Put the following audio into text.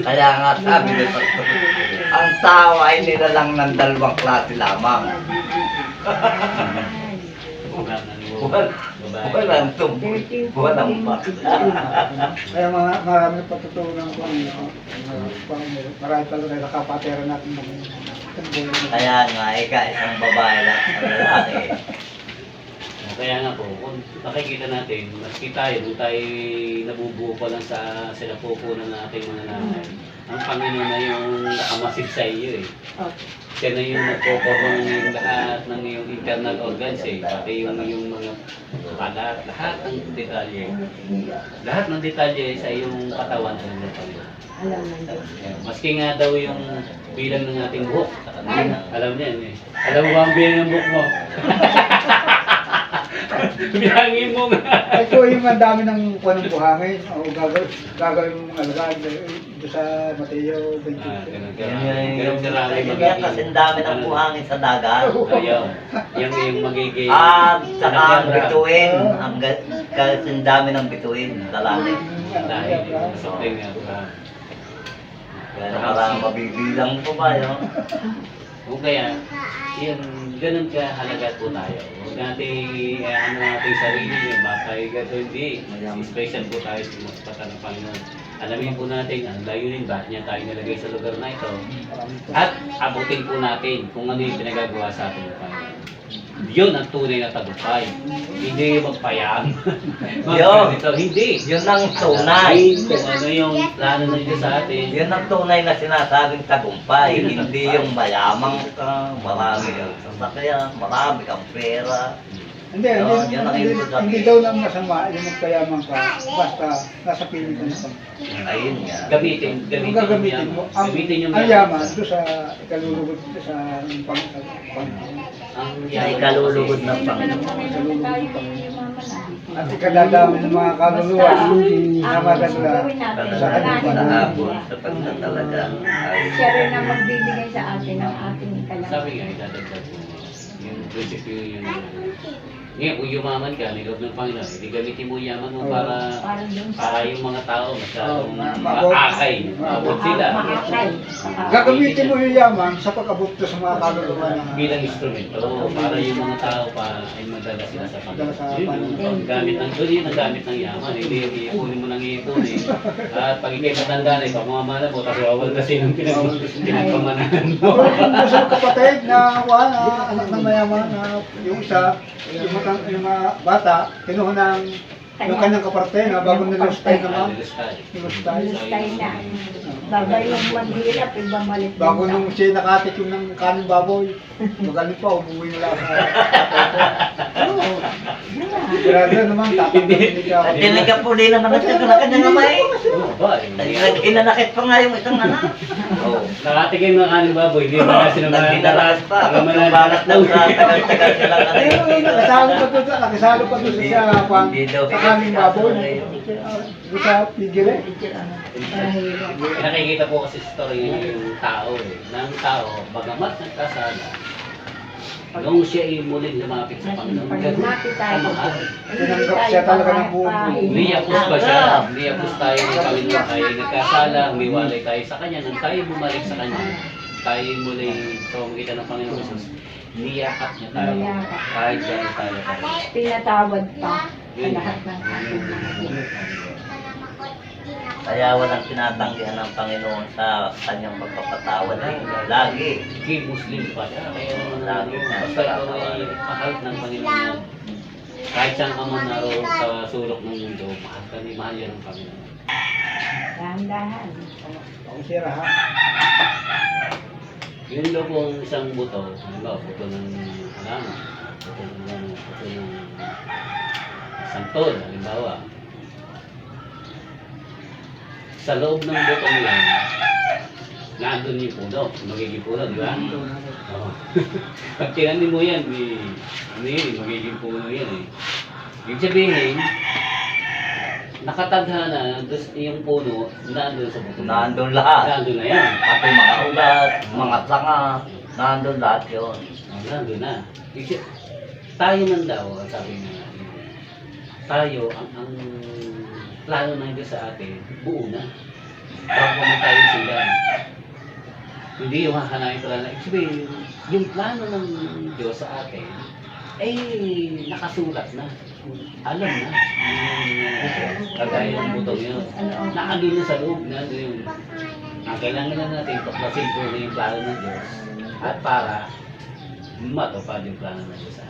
Kaya nga sabi nito, ang tao ay nilalang ng dalawang klase lamang. Walang tumbo, walang bakla. Kaya marami patutunan ko marami talaga nakapatera natin ng Kaya nga, isang babae lang ang lalaki. Kaya nga po, kung nakikita natin, maski tayo, nung tayo nabubuo pa lang sa sinapupunan ng ating mga nanay, ang Panginoon na yung nakamasid sa iyo eh. Siya na yung nagpoporong yung lahat ng iyong internal organs eh, pati yung mga balat, lahat ng detalye. Lahat ng detalye sa iyong katawan ay ng Panginoon. Maski nga daw yung bilang ng ating buhok, alam niya eh. Alam mo ba ang bilang ng buhok mo? Bilangin mo nga. Ito yung ang dami ng ng buhangin. O gagawin mong alagad doon sa Mateo 22. Kaya kasi ang dami ng buhangin sa dagat. Ayaw. Yung magiging... Saka ang bituin. Kasi ang dami ng bituin sa langit. Dahil something nga. Kaya parang mabibilang po ba yun? O kaya, yan, ganun kahalaga po tayo. Huwag natin, ano natin sarili, bakay gato hindi. Special po tayo sa mga pata ng Panginoon. Alamin po natin ang layunin, bakit niya tayo nilagay sa lugar na ito. At abutin po natin kung ano yung pinagagawa sa ating Panginoon. Yun ang tunay na tagumpay. Hindi yung magpayang. Hindi. Yun ang tunay. Kung ano yung plano ng Diyos sa atin. Yun ang tunay na sinasabing tagumpay. Hindi yung mayamang ka, marami kang sasakyan, marami kang pera. Hindi daw lang masama yung magpayaman ka basta nasa piling ka na. Ayun nga. Gamitin Kung gagamitin mo, ang yaman doon sa ikalulugod sa Ay kalulugod ng Panginoon. at ikadadami ng mga kaluluwa na maganda sa kanyang panahon. Naabot sa pagtatalaga. Siya rin ang magbibigay sa atin ng ating kalangan. Sabi nga, idadagdag mo. Yung prinsipyo yun. Ngayon, kung yumaman ka, nilob ng Panginoon, hindi gamitin mo yaman mo para yung mga tao masyadong maakay. Maabot sila. Gagamitin mo yung yaman sa pag-abot ko sa mga kaluluwa na Bilang instrumento, para yung mga tao pa ay madala sila sa Panginoon. Yun, gamit ng doon, yun ang gamit ng yaman. Hindi yung iipunin mo ng iipunin. At pag ikay matanda na, ipamamala mo, tapos wawal kasi ng pinagpamanahan mo. Ako sa kapatid na anak ng mayaman na yung isa, yung mga bata, kinuha ng yung kanyang kaparte na bago nilustay naman. Nilustay. Nilustay na. Babay yung maghirap, ibang malit. Bago nung siya nakatik yung ng kaning baboy, magaling pa, umuwi nila sa kapatid. Grabe naman, tatanggapin ka. At hindi ka po din naman nagtagod na kanyang amay. Inanakit pa nga yung isang anak. Nakatikim ng kaning baboy, hindi ba na sinamahan Nagdinaras pa. Pagkamalan Balat daw sa tagal-tagal silang Nakasalo pa doon siya sa kaning baboy. Doon sa pigil eh. Nakikita po kasi story yung tao eh. Ng tao, bagamat nagkasala, nung siya ay muling lumapit sa Panginoon, Lumapit tayo. Tinanggap siya talaga ng buong buo. Niyapos ba siya? Niyapos tayo ng Panginoon ay nagkasala, umiwalay tayo sa Kanya. Nung tayo bumalik sa Kanya, tayo muling sumagita ng Panginoon Jesus. Niyakap niya tayo. Kahit gano'n tayo. Pinatawad pa sa lahat ng ating mga Kaya walang tinatanggihan ng Panginoon sa kanyang pagpapatawad. Lagi. Kay Muslim pa siya. Kaya Lagi. basta ikaw ay mahal ng Panginoon. Kahit saan ka man naroon sa sulok ng mundo, mahal yan ng Panginoon. dahan-dahan. Ako sira ha. Yun daw po ang isang buto, halimbawa buto ng halaman, buto ng santol, halimbawa. Sa loob ng buto yan, nandun yung puno, magiging puno, di ba? Oo. Pag tinanim mo yan, magiging puno yan eh. Ibig sabihin, nakatadhana yung puno, nandun sa buto. Nandun lahat. Nandun na yan. Pati mga ugat, mga sanga, nandun lahat yun. Nandun na. Tayo man daw, sabi nga, tayo, ang plano ng Diyos sa atin, buo na. Para pumunta yun sila. Hindi yung hahanayin ko lang na, sabihin, yung plano ng Diyos sa atin, ay nakasulat na. Alam na. Kagaya ng butong yun. Naandun na sa loob na yun. Ang kailangan lang natin, tuklasin ko na yung plano ng Diyos at para matupad yung plano ng Diyos.